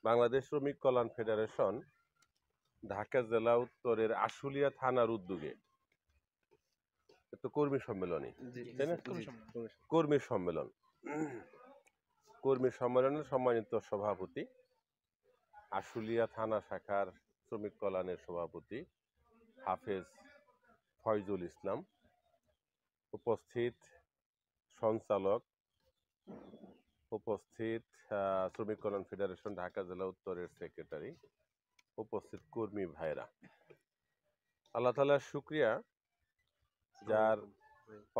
বাংলাদেশ শ্রমিক কল্যাণ ফেডারেশন ঢাকা জেলা উত্তরের আশুলিয়া থানার উদ্যোগে তো কর্মী সম্মেলনী, তাই না? কর্মী সম্মেলন। কর্মী সম্মেলনের সম্মানিত সভাপতি, আশুলিয়া থানা শাখার শ্রমিক কল্যাণের সভাপতি হাফেজ ফয়জুল ইসলাম, উপস্থিত সঞ্চালক, উপস্থিত শ্রমিক কল্যাণ ফেডারেশন ঢাকা জেলা উত্তরের সেক্রেটারি, উপস্থিত কর্মী ভাইরা, আল্লাহ তাআলার শুকরিয়া যার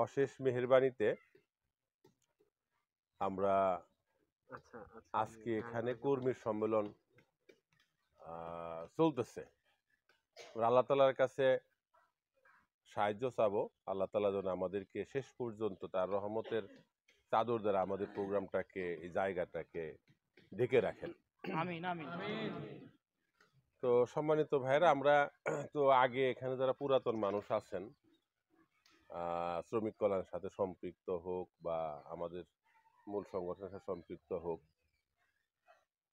অশেষ মেহেরবানিতে আমরা আজকে এখানে কর্মী সম্মেলন চলতেছে। আল্লাহ তাআলার কাছে সাহায্য চাবো, আল্লাহ তাআলা যেন আমাদেরকে শেষ পর্যন্ত তার রহমতের চাদর দ্বারা আমাদের প্রোগ্রামটাকে, এই জায়গাটাকে ঢেকে রাখেন। আমিন আমিন। তো সম্মানিত ভাইরা, আমরা তো আগে এখানে যারা পুরাতন মানুষ আছেন, শ্রমিক কল্যাণের সাথে সম্পৃক্ত হোক বা আমাদের মূল সংগঠনের সাথে সম্পৃক্ত হোক,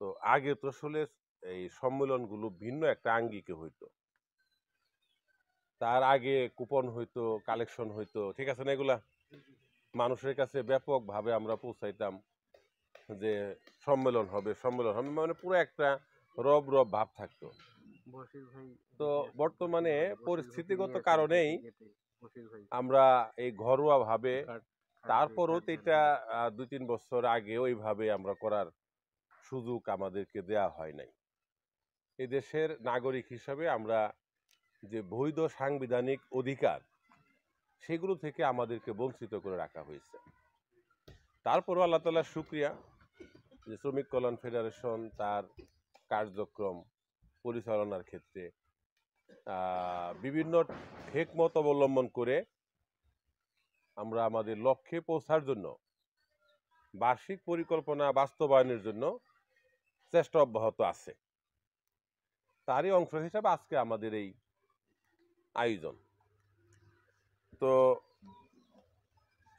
তো আগে তো আসলে এই সম্মেলনগুলো ভিন্ন একটা আঙ্গিকে হইতো। তার আগে কুপন হইতো, কালেকশন হইতো, ঠিক আছে না? এগুলা মানুষের কাছে ব্যাপকভাবে আমরা পৌঁছাইতাম যে সম্মেলন হবে, সম্মেলন হবে, মানে পুরো একটা রব রব ভাব থাকতো। তো বর্তমানে পরিস্থিতিগত কারণেই আমরা এই ঘরোয়া ভাবে, তারপরও তো এটা 2-3 বছর আগে ওইভাবে আমরা করার সুযোগ আমাদেরকে দেয়া হয় নাই। এই দেশের নাগরিক হিসাবে আমরা যে বৈধ সাংবিধানিক অধিকার, সেগুলো থেকে আমাদেরকে বঞ্চিত করে রাখা হয়েছে। তারপরও আল্লাহ তাআলার শুকরিয়া যে শ্রমিক কল্যাণ ফেডারেশন তার কার্যক্রম পরিচালনার ক্ষেত্রে বিভিন্ন হিকমত অবলম্বন করে আমরা আমাদের লক্ষ্যে পৌঁছার জন্য বার্ষিক পরিকল্পনা বাস্তবায়নের জন্য চেষ্টা অব্যাহত আছে। তারই অংশ হিসাবে আজকে আমাদের এই আয়োজন। তো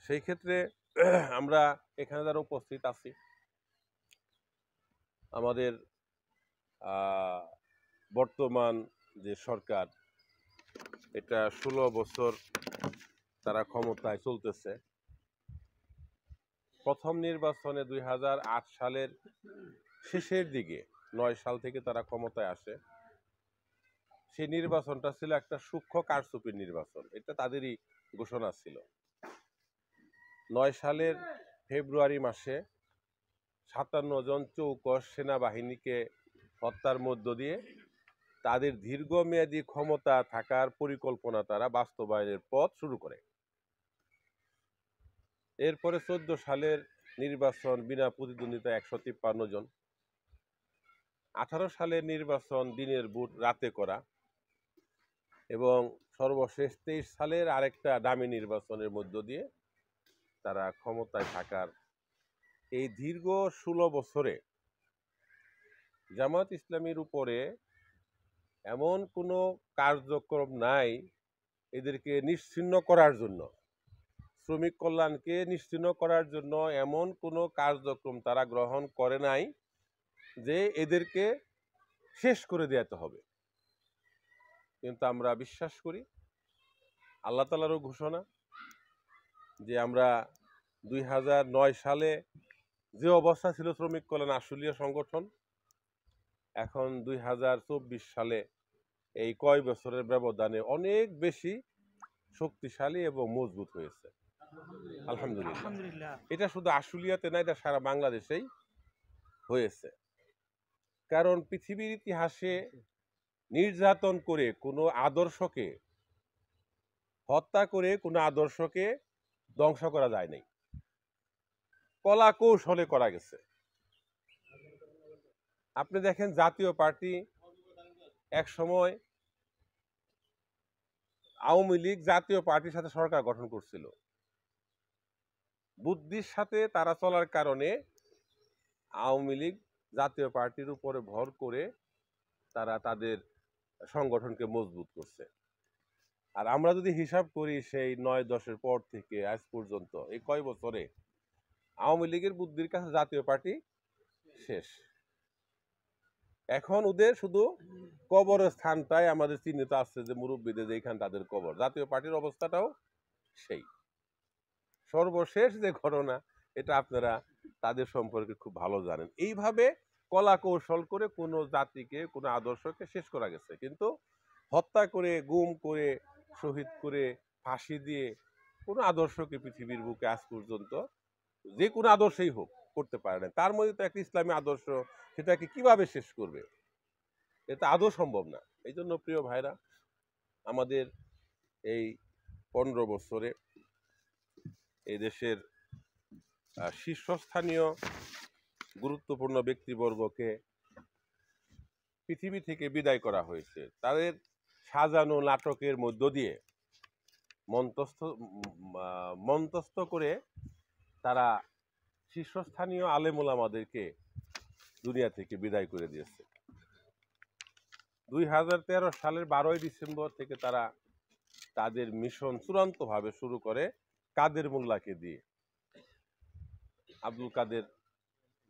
সেই ক্ষেত্রে আমরা এখানে যারা উপস্থিত আছি, আমাদের বর্তমান যে সরকার, এটা 16 বছর তারা ক্ষমতায় চলতেছে। প্রথম নির্বাচনে 2008 সালের শেষের দিকে 9 সাল থেকে তারা ক্ষমতায় আসে। সেই নির্বাচনটা ছিল একটা সূক্ষ্ম কারচুপির নির্বাচন, এটা তাদেরই ঘোষণা ছিল। 9 সালের ফেব্রুয়ারি মাসে 57 জন চৌকস সেনাবাহিনীকে হত্যার মধ্য দিয়ে তাদের দীর্ঘমেয়াদী ক্ষমতা থাকার পরিকল্পনা তারা বাস্তবায়নের পথ শুরু করে। এরপরে 14 সালের নির্বাচন বিনা প্রতিদ্বন্দ্বিতা 153 জন, 18 সালের নির্বাচন দিনের ভোট রাতে করা, এবং সর্বশেষ 23 সালের আরেকটা দামি নির্বাচনের মধ্য দিয়ে তারা ক্ষমতায় থাকার এই দীর্ঘ 16 বছরে জামায়াত ইসলামীর উপরে এমন কোনো কার্যক্রম নাই এদেরকে নিশ্চিহ্ন করার জন্য, শ্রমিক কল্যাণকে নিশ্চিহ্ন করার জন্য এমন কোনো কার্যক্রম তারা গ্রহণ করে নাই যে এদেরকে শেষ করে দেওয়াতে হবে। কিন্তু আমরা বিশ্বাস করি, আল্লাহ তাআলারও ঘোষণা যে আমরা 2009 সালে যে অবস্থা ছিল শ্রমিক কল্যাণ আশুলিয়া সংগঠন, এখন 2024 সালে এই কয় বছরের ব্যবধানে অনেক বেশি শক্তিশালী এবং মজবুত হয়েছে, আলহামদুলিল্লাহ। এটা শুধু আশুলিয়াতে না, এটা সারা বাংলাদেশেই হয়েছে। কারণ পৃথিবীর ইতিহাসে নির্যাতন করে কোনো আদর্শকে, হত্যা করে কোনো আদর্শকে ধ্বংস করা যায় নাই, কলা কৌশলে করা গেছে। আপনি দেখেন, জাতীয় পার্টি এক সময় আওয়ামী লীগ জাতীয় পার্টির সাথে সরকার গঠন করছিল, বুদ্ধির সাথে তারা চলার কারণে আওয়ামী লীগ জাতীয় পার্টির উপরে ভর করে তারা তাদের সংগঠনকে মজবুত করছে। আর আমরা যদি হিসাব করি সেই 9-10-এর পর থেকে আজ পর্যন্ত এই কয় বছরে আওয়ামী লীগের বুদ্ধির কাছে জাতীয় পার্টি শেষ। এখন ওদের শুধু কবরের স্থানটাই আমাদের চিহ্নিত আছে যে মুরব্বীদের যে এইখান তাদের কবর। জাতীয় পার্টির অবস্থাটাও সেই। সর্বশেষ যে ঘটনা, এটা আপনারা তাদের সম্পর্কে খুব ভালো জানেন। এইভাবে কলা কৌশল করে কোনো জাতিকে, কোনো আদর্শকে শেষ করা গেছে, কিন্তু হত্যা করে, গুম করে, শহীদ করে, ফাঁসি দিয়ে কোনো আদর্শকে পৃথিবীর বুকে আজ পর্যন্ত যে কোনো আদর্শই হোক করতে পারে না। তার মধ্যে তো একটা ইসলামী আদর্শ, সেটাকে কিভাবে শেষ করবে? এটা আদৌ সম্ভব না। এই জন্য প্রিয় ভাইরা, আমাদের এই 15 বছরে এই দেশের শীর্ষস্থানীয় গুরুত্বপূর্ণ ব্যক্তিবর্গকে পৃথিবী থেকে বিদায় করা হয়েছে। তাদের সাজানো নাটকের মধ্য দিয়ে মন্তস্থ করে তারা শীর্ষস্থানীয় আলেম ওলামাদেরকে দুনিয়া থেকে বিদায় করে দিয়েছে। 2013 সালের 12 ডিসেম্বর থেকে তারা তাদের মিশন চূড়ান্তভাবে শুরু করে কাদের মোল্লাকে দিয়ে। আব্দুল কাদের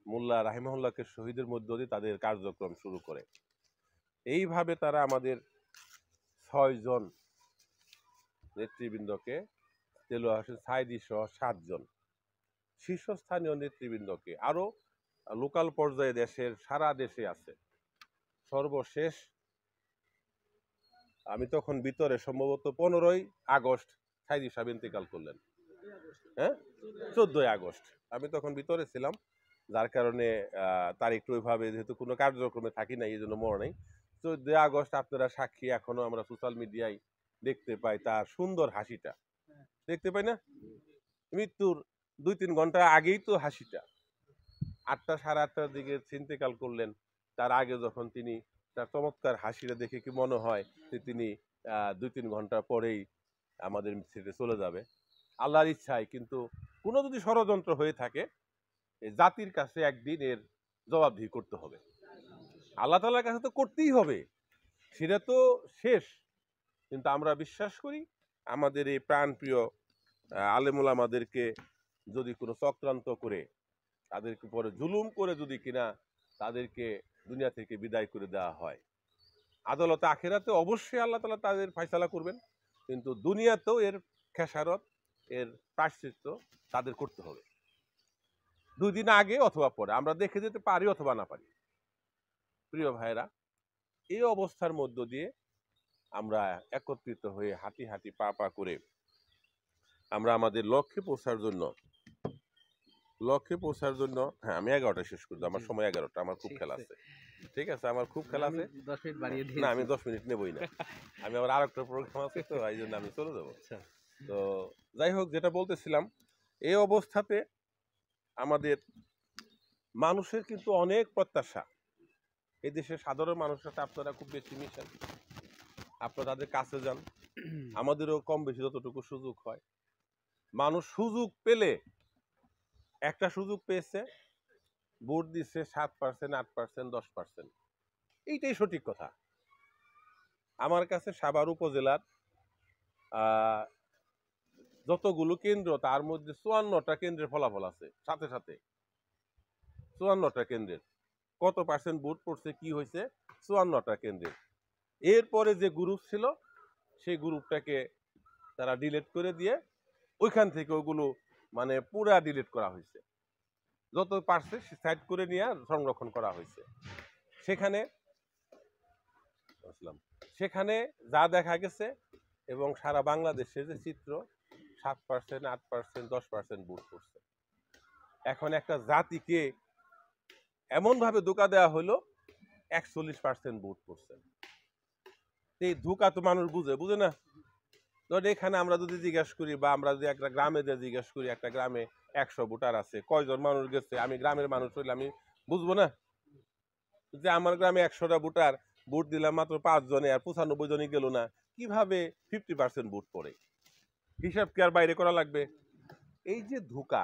মোল্লা রাহিমাহুল্লাহকে শহীদের মধ্য দিয়ে তাদের কার্যক্রম শুরু করে। এইভাবে তারা আমাদের 6 জন নেতৃবৃন্দকে, দেলোয়ার হোসেন সাঈদী সহ 7 জন শীর্ষস্থানীয় নেতৃবৃন্দকে, আরো লোকাল পর্যায়ে দেশের সারা দেশে আছে। সর্বশেষ আমি তখন ভিতরে সম্ভবত 15ই আগস্ট সাঈদী সাহেব ইন্তেকাল করলেন। হ্যাঁ, 14ই আগস্ট আমি তখন ভিতরে ছিলাম, যার কারণে তারিখটা ওইভাবে যেহেতু কোনো কার্যক্রমে থাকি না, এই জন্য মনে নেই। 14ই আগস্ট আপনারা সাক্ষী, এখনো আমরা সোশ্যাল মিডিয়ায় দেখতে পাই তার সুন্দর হাসিটা, দেখতে পাই না? মৃত্যুর 2-3 ঘন্টা আগেই তো হাসিটা। 8টা সাড়ে 8টার দিকে ইন্তেকাল করলেন। তার আগে যখন তিনি তার চমৎকার হাসিটা দেখে কি মনে হয় যে তিনি 2-3 ঘন্টা পরেই আমাদের ছেড়ে চলে যাবে। আল্লাহর ইচ্ছায়, কিন্তু কোনো যদি ষড়যন্ত্র হয়ে থাকে, জাতির কাছে একদিন এর জবাবদিহি করতে হবে। আল্লাহ তাআলার কাছে তো করতেই হবে, সেটা তো শেষ। কিন্তু আমরা বিশ্বাস করি আমাদের এই প্রাণপ্রিয় আলেম ওলামাদেরকে যদি কোনো চক্রান্ত করে, তাদেরকে পরে জুলুম করে যদি কিনা তাদেরকে দুনিয়া থেকে বিদায় করে দেওয়া হয়, আদালতে আখিরাতে অবশ্যই আল্লাহ তাআলা তাদের ফয়সালা করবেন, কিন্তু দুনিয়াতেও এর খেসারত, এর প্রায়শ্চিত্ত তাদের করতে হবে। 2 দিন আগে অথবা পরে আমরা দেখে যেতে পারি অথবা না পারি। প্রিয় ভাইরা, এই অবস্থার মধ্য দিয়ে আমরা একত্রিত হয়ে হাঁটি হাঁটি পা পা করে আমরা আমাদের লক্ষ্যে পৌঁছার জন্য হ্যাঁ, আমি 11টা শেষ করবো, আমার সময় 11টা, আমার খুব খেলা আছে। ঠিক আছে, আমার খুব খেলা আছে। 10 মিনিট বাড়িয়ে না, আমি 10 মিনিট নেবই না, আমি আবার আরেকটা প্রোগ্রাম আছে, তো এই জন্য আমি চলে যাবো। তো যাই হোক, যেটা বলতেছিলাম, এই অবস্থাতে আমাদের মানুষের কিন্তু অনেক প্রত্যাশা। এই দেশের সাধারণ মানুষের সাথে আপনারা খুব বেশি মিশেন, আপনারা তাদের কাছে যান, আমাদেরও কম বেশি যতটুকু সুযোগ হয়। মানুষ সুযোগ পেলে, একটা সুযোগ পেয়েছে, ভোট দিচ্ছে 7%, 8%, 10%, এইটাই সঠিক কথা। আমার কাছে সাভার উপজেলার যতগুলো কেন্দ্র, তার মধ্যে 54টা কেন্দ্রের ফলাফল আছে, সাথে সাথে 54টা কেন্দ্রের কত পার্সেন্ট ভোট পড়ছে, কি হয়েছে, 54টা কেন্দ্রের। এরপরে যে গ্রুপ ছিল, সেই গ্রুপটাকে তারা ডিলিট করে দিয়ে ওইখান থেকে ওগুলো মানে পুরা ডিলিট করা হয়েছে, যত পারছে সাইড করে নিয়ে সংরক্ষণ করা হয়েছে। সেখানে যা দেখা গেছে, এবং সারা বাংলাদেশের যে চিত্র, 7%, 8%, 10% ভোট পড়ছে। এখন একটা জাতিকে এমন ভাবে ধোঁকা দেওয়া হলো, 41% ভোট পড়ছে। এই ধোঁকা তো মানুষ বুঝে না। ধর এখানে আমরা যদি জিজ্ঞাসা করি, বা আমরা যদি একটা গ্রামে যে জিজ্ঞাসা করি, একটা গ্রামে 100 ভোটার আছে, কয়জন মানুষ গেছে, আমি গ্রামের মানুষ হইলে আমি বুঝবো না যে আমার গ্রামে 100টা ভোটার, ভোট দিলাম মাত্র 5 জনে, আর 95 জনই গেল না, কিভাবে 50% ভোট পড়ে? হিসাব কি আর বাইরে করা লাগবে? এই যে ধোঁকা,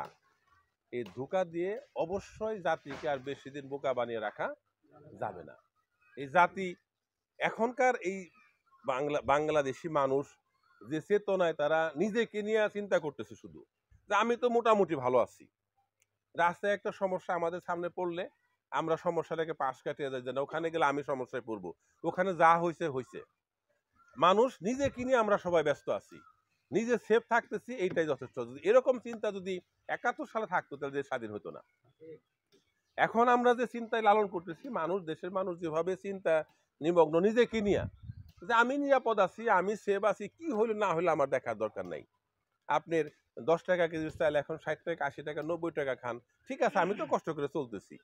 এই ধোঁকা দিয়ে অবশ্যই জাতিকে আর বেশি দিন বোকা বানিয়ে রাখা যাবে না। এই জাতি এখনকার এই বাংলাদেশি মানুষ যে চেতনায় তারা নিজেকে নিয়ে চিন্তা করতেছে, শুধু যে আমি তো মোটামুটি ভালো আছি, রাস্তায় একটা সমস্যা আমাদের সামনে পড়লে আমরা সমস্যাটাকে পাশ কাটিয়ে যাই যে না ওখানে গেলে আমি সমস্যায় পড়বো, ওখানে যা হয়েছে হয়েছে। মানুষ নিজে কিনে আমরা সবাই ব্যস্ত আছি, নিজে সেফ থাকতেছি, এইটাই যথেষ্ট। যদি এরকম চিন্তা যদি 71 সালে থাকতো তাহলে দেশ স্বাধীন হতো না। এখন আমরা যে চিন্তায় লালন করতেছি, মানুষ, দেশের মানুষ যেভাবে চিন্তা নিমগ্ন নিজে কিনিয়া যে আমি নিরাপদ আছি, আমি সেফ আছি, কি হইলো না হইলো আমার দেখার দরকার নাই। আপনার 10 টাকা কেজি চাল এখন 60 টাকা, 80 টাকা, 90 টাকা খান, ঠিক আছে, আমি তো কষ্ট করে চলতেছি,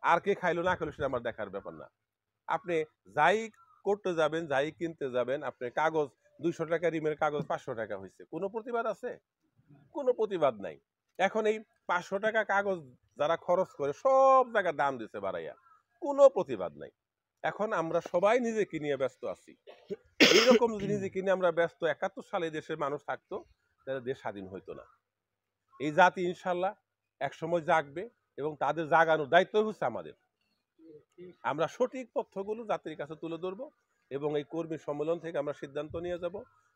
আর কে খাইলো না খাইলো সেটা আমার দেখার ব্যাপার না। আপনি যাই করতে যাবেন, যাই কিনতে যাবেন, আপনি কাগজ 200 টাকা রিমের কাগজ 500 টাকা হয়েছে, কোনো প্রতিবাদ আছে? কোনো প্রতিবাদ নাই। এখন এই 500 টাকা কাগজ যারা খরচ করে সব জায়গায় দাম দিচ্ছে বাড়াইয়া, কোনো প্রতিবাদ নাই। এখন আমরা সবাই নিজেকে নিয়ে ব্যস্ত আছি। এইরকম যদি নিজেকে নিয়ে আমরা ব্যস্ত 71 সালে দেশের মানুষ থাকতো তাহলে দেশ স্বাধীন হইতো না। এই জাতি ইনশাল্লাহ একসময় জাগবে এবং তাদের জাগানোর দায়িত্ব হচ্ছে আমাদের। আমরা সঠিক তথ্যগুলো জাতির কাছে তুলে ধরবো এবং এই কর্মী সম্মেলন থেকে আমরা সিদ্ধান্ত নিয়ে যাব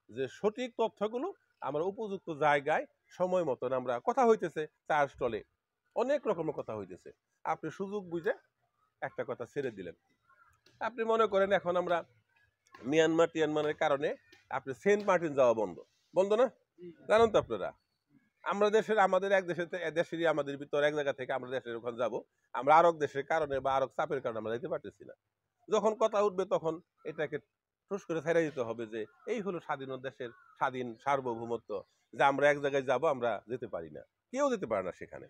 যে সঠিক তথ্যগুলো আমরা উপযুক্ত জায়গায় সময় মতন আমরা কথা হইতেছে, চার স্টলে অনেক রকমের কথা হইতেছে, আপনি সুযোগ বুঝে একটা কথা ছেড়ে দিলেন। আপনি মনে করেন এখন আমরা টিয়ানমারের কারণে আপনি সেন্ট মার্টিন যাওয়া বন্ধ, বন্ধ না? জানেন তো আপনারা, আমরা দেশের আমাদের এক দেশেরই আমাদের ভিতর এক জায়গা থেকে আমরা দেশের ওখানে যাবো, আমরা আরব দেশের কারণে বা আরব চাপের কারণে আমরা যেতে পারতেছি না। যখন কথা উঠবে তখন এটাকে ঠুস করে ছেড়ে দিতে হবে যে এই হলো স্বাধীন দেশের স্বাধীন সার্বভৌমত্ব, যে আমরা এক জায়গায় যাব আমরা যেতে পারি না, কেউ যেতে পারে না সেখানে।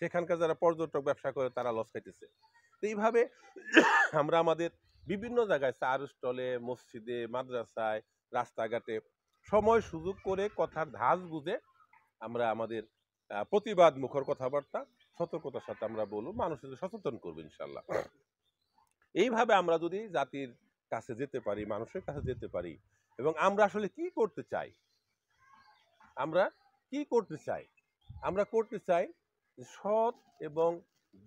সেখানকার যারা পর্যটক ব্যবসা করে তারা লস খাইতেছে। তো এইভাবে আমরা আমাদের বিভিন্ন জায়গায় চার স্টলে, মসজিদে, মাদ্রাসায়, রাস্তাঘাটে সময় সুযোগ করে কথার ধাঁচ বুঝে আমরা আমাদের প্রতিবাদ মুখর কথাবার্তা সতর্কতার সাথে আমরা বলবো, মানুষকে সচেতন করবো ইনশাল্লাহ। এইভাবে আমরা যদি জাতির কাছে যেতে পারি, মানুষের কাছে যেতে পারি, এবং আমরা আসলে কি করতে চাই, আমরা কি করতে চাই, আমরা করতে চাই সৎ এবং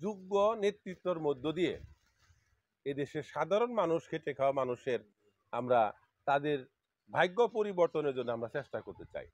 যোগ্য নেতৃত্বের মধ্য দিয়ে এদেশের সাধারণ মানুষ, খেটে খাওয়া মানুষের আমরা তাদের ভাগ্য পরিবর্তনের জন্য আমরা চেষ্টা করতে চাই।